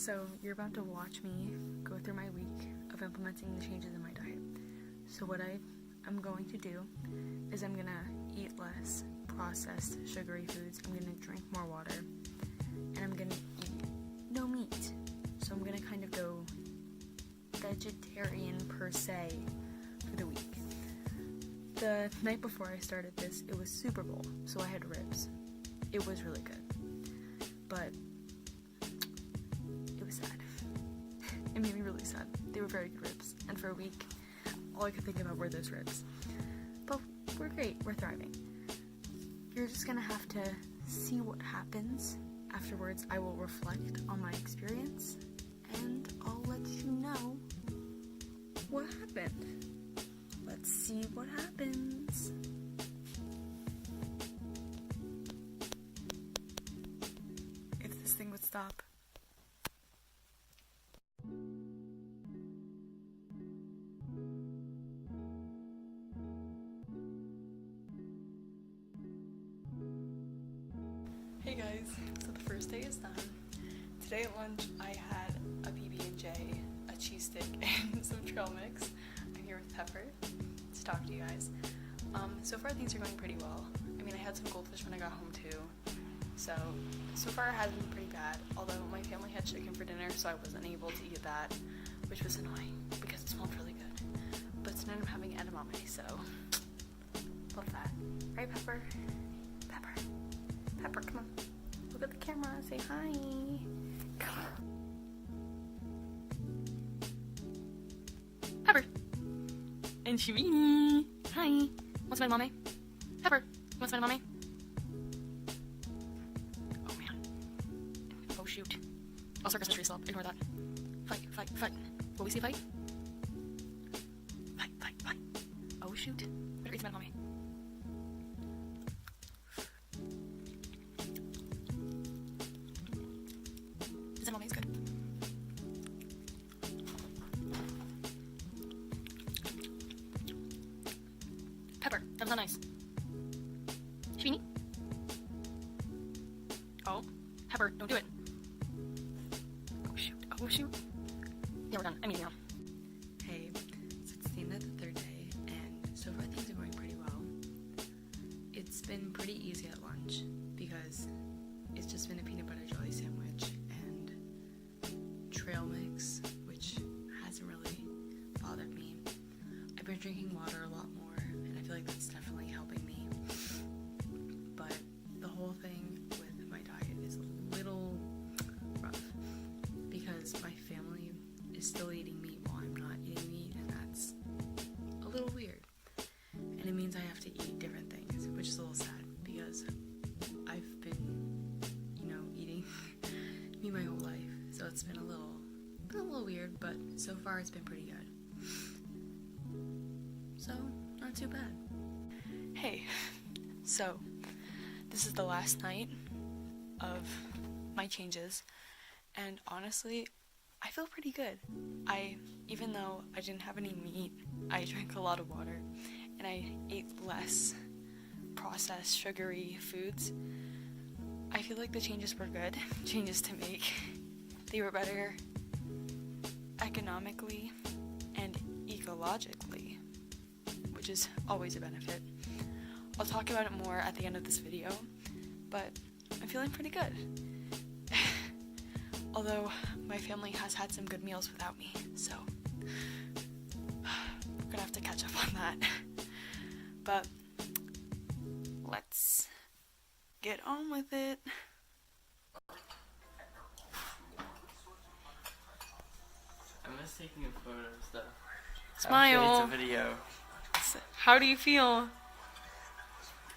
So you're about to watch me go through my week of implementing the changes in my diet. So what I'm going to do is I'm going to eat less processed sugary foods. I'm going to drink more water. And I'm going to eat no meat. So I'm going to kind of go vegetarian per se for the week. The night before I started this, it was Super Bowl, so I had ribs. It was really good. But it was sad. It made me really sad. They were very good ribs. And for a week, all I could think about were those ribs. But we're great. We're thriving. You're just gonna have to see what happens. Afterwards, I will reflect on my experience, and I'll let you know what happened. Let's see what happens. If this thing would stop. Hey guys, so the first day is done. Today at lunch I had a PB&J, a cheese stick, and some trail mix. I'm here with Pepper to talk to you guys. So far things are going pretty well. I mean, I had some goldfish when I got home too. So far it hasn't been pretty bad, although my family had chicken for dinner, so I wasn't able to eat that, which was annoying because it smelled really good. But tonight I'm having edamame, so love that. Right, Pepper? Pepper, come on. Look at the camera. Say hi. Come on. Pepper. And Shivini. Hi. Want to spend mommy? Pepper, you want to spend mommy? Oh man. Oh shoot. Oh, circus mystery stop. Ignore that. Fight. Will we see a fight? Fight. Oh shoot. Better eat some mommy. Mommy's good. Pepper, that was not nice. Shivini? Oh, Pepper, don't do it. Oh shoot. Yeah, we're done. I'm eating now. Hey, so it's the end of the third day, and so far things are going pretty well. It's been pretty easy at lunch, because it's just been a peanut butter jelly sandwich trail mix, which hasn't really bothered me. I've been drinking water a lot more, and I feel like that's definitely helping me. But the whole thing with my diet is a little rough, because my family is still eating meat while I'm not eating meat, and that's a little weird. And it means I have to eat different things, which is a little sad, because I've been, eating meat my whole life, so it's been a little weird, but so far it's been pretty good. So, not too bad. Hey, so this is the last night of my changes, and honestly, I feel pretty good. Even though I didn't have any meat, I drank a lot of water, and I ate less processed sugary foods. I feel like the changes were good, changes to make. They were better economically and ecologically, which is always a benefit. I'll talk about it more at the end of this video, but I'm feeling pretty good. Although my family has had some good meals without me, so we're gonna have to catch up on that. But let's get on with it. I'm just taking a photo of stuff. Smile. It's a video. How do you feel?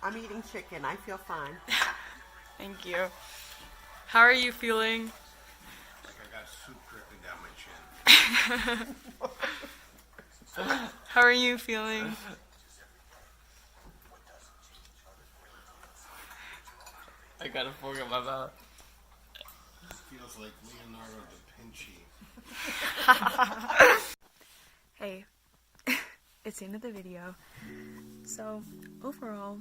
I'm eating chicken. I feel fine. Thank you. How are you feeling? Like I got soup dripping down my chin. How are you feeling? I got a fork in my mouth. Feels like Leonardo da Vinci. Hey, it's the end of the video. So, overall,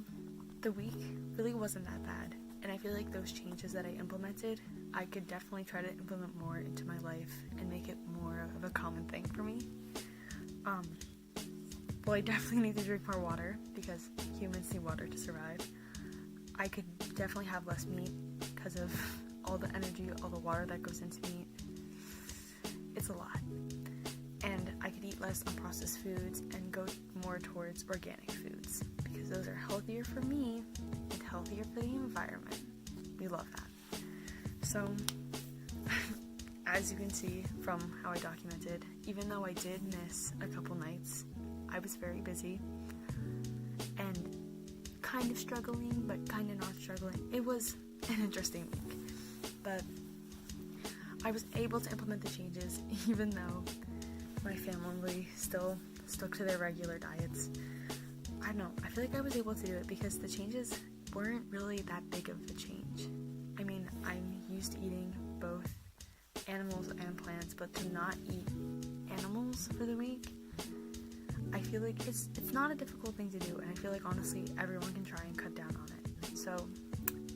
the week really wasn't that bad. And I feel like those changes that I implemented, I could definitely try to implement more into my life and make it more of a common thing for me. Well, I definitely need to drink more water because humans need water to survive. I could definitely have less meat because of all the energy, all the water that goes into meat. It's a lot. And I could eat less unprocessed foods and go more towards organic foods because those are healthier for me and healthier for the environment. We love that. So, as you can see from how I documented, even though I did miss a couple nights, I was very busy and kind of struggling, but kind of not struggling. It was an interesting week, but I was able to implement the changes even though my family still stuck to their regular diets. I don't know, I feel like I was able to do it because the changes weren't really that big of a change. I mean, I'm used to eating both animals and plants, but to not eat animals for the week, I feel like it's not a difficult thing to do, and I feel like honestly everyone can try and cut down on it. So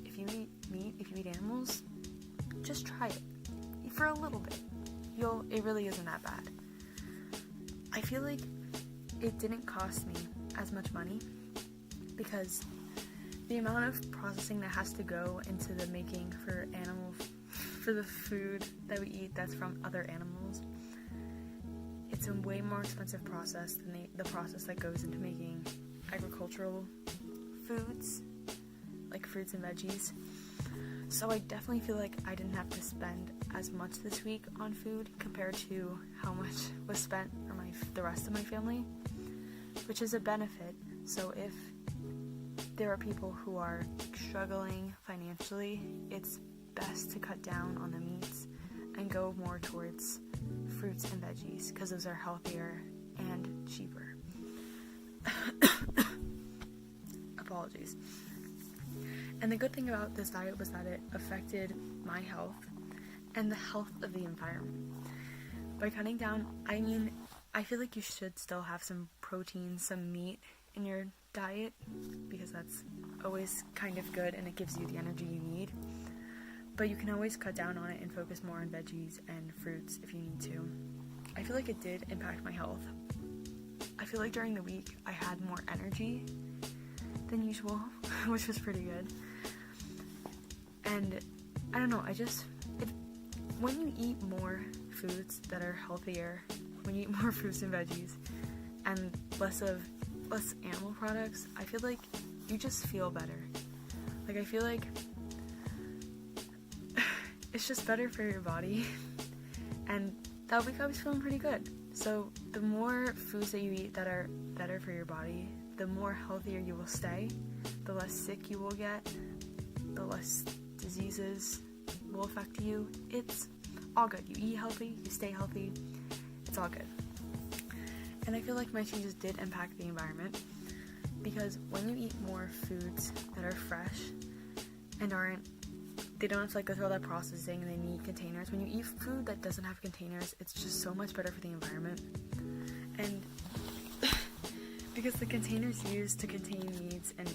if you eat meat, if you eat animals, just try it for a little bit. It really isn't that bad. I feel like it didn't cost me as much money because the amount of processing that has to go into the making for the food that we eat that's from other animals, it's a way more expensive process than the process that goes into making agricultural foods, like fruits and veggies. So I definitely feel like I didn't have to spend as much this week on food compared to how much was spent for the rest of my family, which is a benefit. So if there are people who are struggling financially, it's best to cut down on the meats and go more towards fruits and veggies because those are healthier and cheaper. Apologies. And the good thing about this diet was that it affected my health and the health of the environment. By cutting down, I mean, I feel like you should still have some protein, some meat in your diet because that's always kind of good and it gives you the energy you need. But you can always cut down on it and focus more on veggies and fruits if you need to. I feel like it did impact my health. I feel like during the week I had more energy than usual, which was pretty good. And I don't know, when you eat more foods that are healthier, when you eat more fruits and veggies and less animal products, I feel like you just feel better. Like I feel like it's just better for your body. And that week I was feeling pretty good. So the more foods that you eat that are better for your body, the more healthier you will stay, the less sick you will get, the less diseases will affect you. It's all good. You eat healthy, you stay healthy, it's all good. And I feel like my changes did impact the environment because when you eat more foods that are fresh and they don't have to go through all that processing and they need containers. When you eat food that doesn't have containers, it's just so much better for the environment. And because the containers used to contain meats and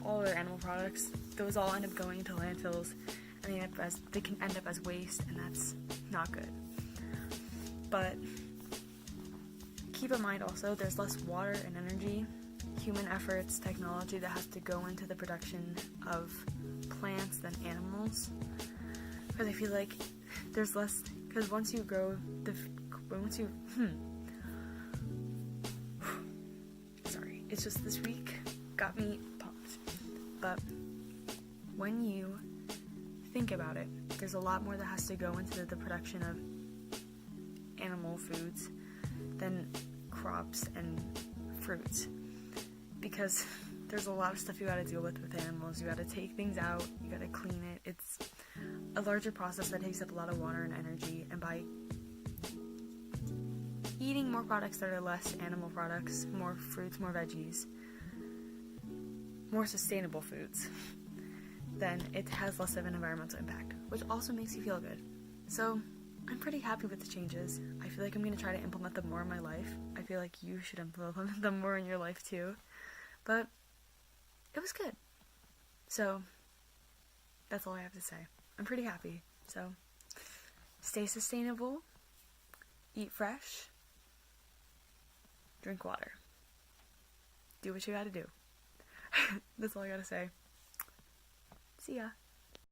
all other animal products, those all end up going into landfills and they can end up as waste, and that's not good. But keep in mind also, there's less water and energy, human efforts, technology that has to go into the production of plants than animals, because I feel like there's less, because once you grow sorry, it's just this week got me pumped. But when you think about it, there's a lot more that has to go into the production of animal foods than crops and fruits, because there's a lot of stuff you gotta deal with animals. You gotta take things out, you gotta clean it. It's a larger process that takes up a lot of water and energy, and by eating more products that are less animal products, more fruits, more veggies, more sustainable foods, then it has less of an environmental impact, which also makes you feel good. So I'm pretty happy with the changes. I feel like I'm going to try to implement them more in my life. I feel like you should implement them more in your life too. But it was good. So That's all I have to say. I'm pretty happy. So, stay sustainable, eat fresh, drink water. Do what you gotta do. That's all I gotta say. See ya.